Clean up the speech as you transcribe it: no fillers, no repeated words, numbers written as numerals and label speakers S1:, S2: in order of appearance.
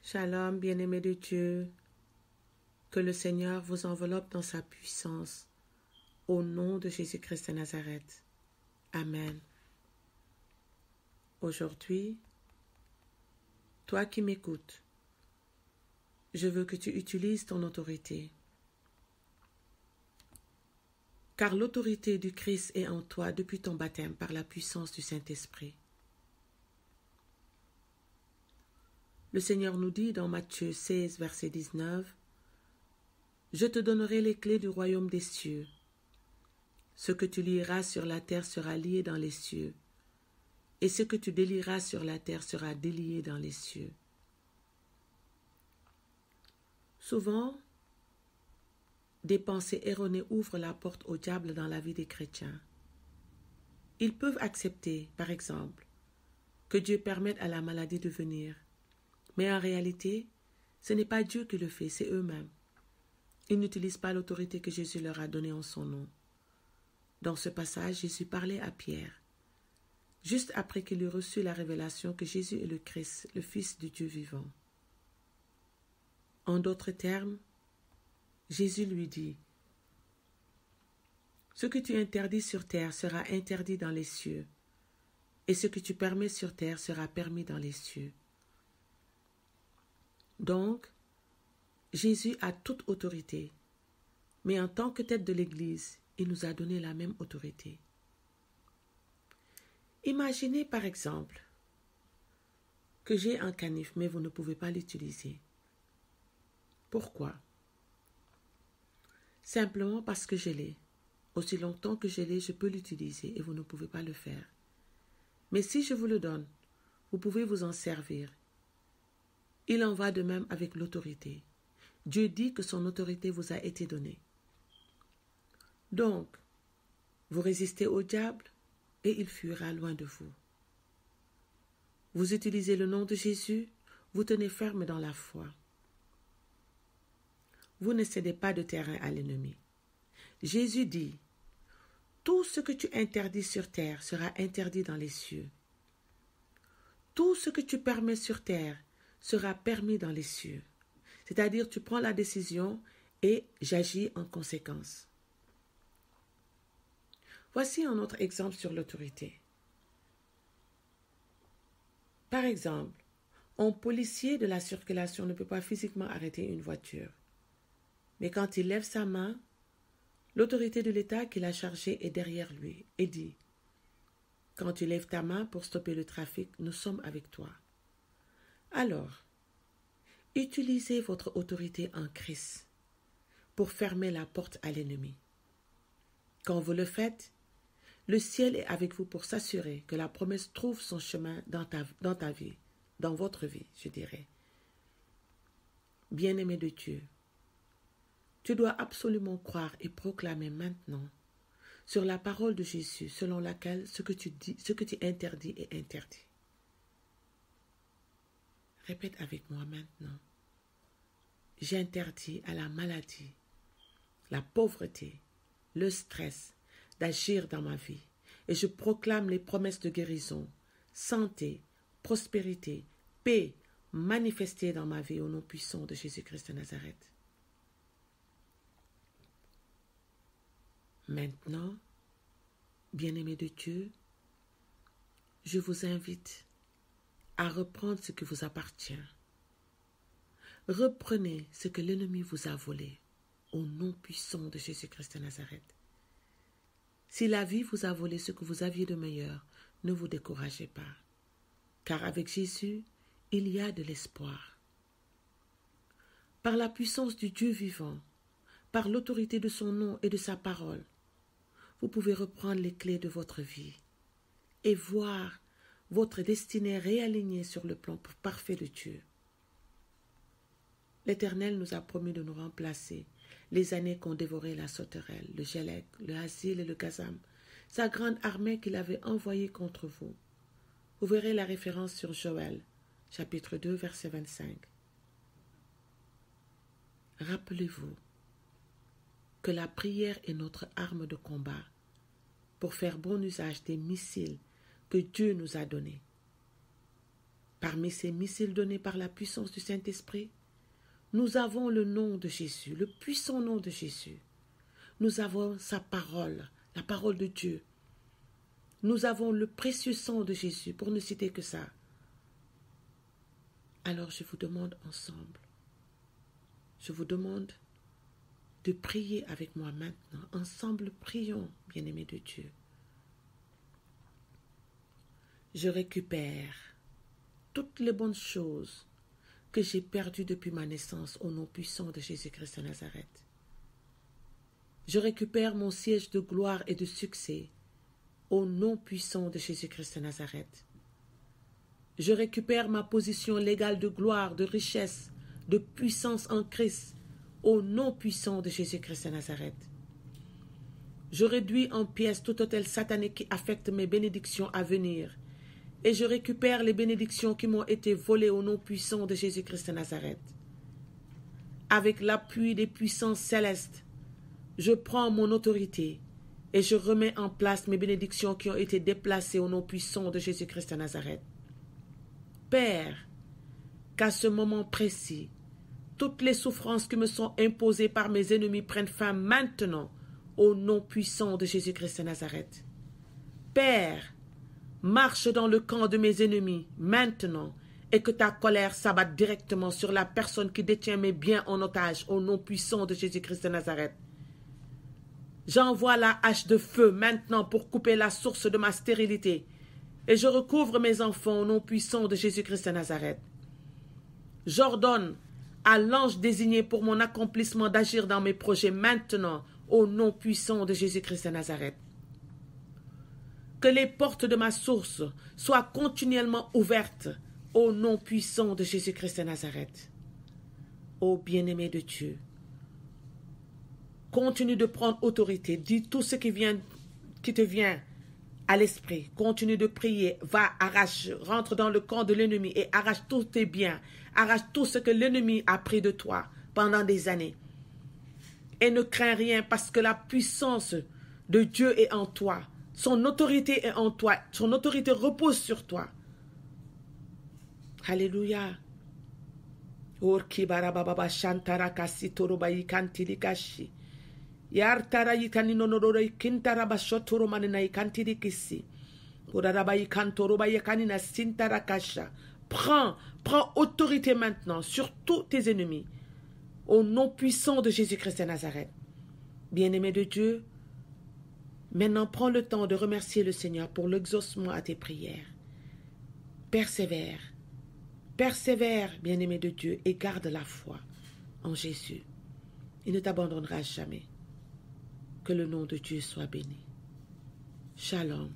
S1: Shalom, bien-aimés de Dieu, que le Seigneur vous enveloppe dans sa puissance, au nom de Jésus-Christ de Nazareth. Amen. Aujourd'hui, toi qui m'écoutes, je veux que tu utilises ton autorité, car l'autorité du Christ est en toi depuis ton baptême par la puissance du Saint-Esprit. Le Seigneur nous dit dans Matthieu 16, verset 19, « Je te donnerai les clés du royaume des cieux. Ce que tu lieras sur la terre sera lié dans les cieux, et ce que tu délieras sur la terre sera délié dans les cieux. » Souvent, des pensées erronées ouvrent la porte au diable dans la vie des chrétiens. Ils peuvent accepter, par exemple, que Dieu permette à la maladie de venir. Mais en réalité, ce n'est pas Dieu qui le fait, c'est eux-mêmes. Ils n'utilisent pas l'autorité que Jésus leur a donnée en son nom. Dans ce passage, Jésus parlait à Pierre, juste après qu'il eut reçu la révélation que Jésus est le Christ, le Fils du Dieu vivant. En d'autres termes, Jésus lui dit, « Ce que tu interdis sur terre sera interdit dans les cieux, et ce que tu permets sur terre sera permis dans les cieux. » Donc, Jésus a toute autorité, mais en tant que tête de l'Église, il nous a donné la même autorité. Imaginez par exemple que j'ai un canif, mais vous ne pouvez pas l'utiliser. Pourquoi? Simplement parce que je l'ai. Aussi longtemps que je l'ai, je peux l'utiliser et vous ne pouvez pas le faire. Mais si je vous le donne, vous pouvez vous en servir. Il en va de même avec l'autorité. Dieu dit que son autorité vous a été donnée. Donc, vous résistez au diable et il fuira loin de vous. Vous utilisez le nom de Jésus, vous tenez ferme dans la foi. Vous ne cédez pas de terrain à l'ennemi. Jésus dit, « Tout ce que tu interdis sur terre sera interdit dans les cieux. Tout ce que tu permets sur terre sera permis dans les cieux. » C'est-à-dire, tu prends la décision et j'agis en conséquence. Voici un autre exemple sur l'autorité. Par exemple, un policier de la circulation ne peut pas physiquement arrêter une voiture. Mais quand il lève sa main, l'autorité de l'État qui l'a chargé est derrière lui et dit, « Quand tu lèves ta main pour stopper le trafic, nous sommes avec toi. » Alors, utilisez votre autorité en Christ pour fermer la porte à l'ennemi. Quand vous le faites, le ciel est avec vous pour s'assurer que la promesse trouve son chemin dans ta vie, dans votre vie, je dirais. Bien-aimé de Dieu, tu dois absolument croire et proclamer maintenant sur la parole de Jésus selon laquelle ce que tu interdis est interdit. Répète avec moi maintenant. J'interdis à la maladie, la pauvreté, le stress d'agir dans ma vie et je proclame les promesses de guérison, santé, prospérité, paix manifestées dans ma vie au nom puissant de Jésus-Christ de Nazareth. Maintenant, bien-aimés de Dieu, je vous invite à reprendre ce qui vous appartient. Reprenez ce que l'ennemi vous a volé au nom puissant de Jésus-Christ de Nazareth. Si la vie vous a volé ce que vous aviez de meilleur, ne vous découragez pas, car avec Jésus, il y a de l'espoir. Par la puissance du Dieu vivant, par l'autorité de son nom et de sa parole, vous pouvez reprendre les clés de votre vie et voir votre destinée réalignée sur le plan parfait de Dieu. L'Éternel nous a promis de nous remplacer les années qu'ont dévoré la sauterelle, le gélec, le hasil et le gazam, sa grande armée qu'il avait envoyée contre vous. Vous verrez la référence sur Joël, chapitre 2, verset 25. Rappelez-vous que la prière est notre arme de combat pour faire bon usage des missiles que Dieu nous a donnés. Parmi ces missiles donnés par la puissance du Saint-Esprit, nous avons le nom de Jésus, le puissant nom de Jésus. Nous avons sa parole, la parole de Dieu. Nous avons le précieux sang de Jésus, pour ne citer que ça. Alors je vous demande ensemble, je vous demande de prier avec moi maintenant. Ensemble, prions, bien-aimés de Dieu. Je récupère toutes les bonnes choses que j'ai perdues depuis ma naissance au nom puissant de Jésus-Christ de Nazareth. Je récupère mon siège de gloire et de succès au nom puissant de Jésus-Christ de Nazareth. Je récupère ma position légale de gloire, de richesse, de puissance en Christ au nom puissant de Jésus-Christ de Nazareth. Je réduis en pièces tout hôtel satanique qui affecte mes bénédictions à venir et je récupère les bénédictions qui m'ont été volées au nom puissant de Jésus-Christ de Nazareth. Avec l'appui des puissances célestes, je prends mon autorité et je remets en place mes bénédictions qui ont été déplacées au nom puissant de Jésus-Christ de Nazareth. Père, qu'à ce moment précis, toutes les souffrances qui me sont imposées par mes ennemis prennent fin maintenant au nom puissant de Jésus-Christ de Nazareth. Père, marche dans le camp de mes ennemis maintenant et que ta colère s'abatte directement sur la personne qui détient mes biens en otage au nom puissant de Jésus-Christ de Nazareth. J'envoie la hache de feu maintenant pour couper la source de ma stérilité et je recouvre mes enfants au nom puissant de Jésus-Christ de Nazareth. J'ordonne à l'ange désigné pour mon accomplissement d'agir dans mes projets maintenant au nom puissant de Jésus-Christ de Nazareth. Que les portes de ma source soient continuellement ouvertes au nom puissant de Jésus-Christ de Nazareth. Ô bien-aimé de Dieu, continue de prendre autorité, dis tout ce qui te vient à l'esprit, continue de prier, va, arrache, rentre dans le camp de l'ennemi et arrache tous tes biens, arrache tout ce que l'ennemi a pris de toi pendant des années. Et ne crains rien parce que la puissance de Dieu est en toi. Son autorité est en toi. Son autorité repose sur toi. Alléluia. Prends autorité maintenant sur tous tes ennemis. Au nom puissant de Jésus-Christ de Nazareth. Bien-aimé de Dieu, maintenant prends le temps de remercier le Seigneur pour l'exaucement à tes prières. Persévère, bien-aimé de Dieu, et garde la foi en Jésus. Il ne t'abandonnera jamais. Que le nom de Dieu soit béni. Shalom.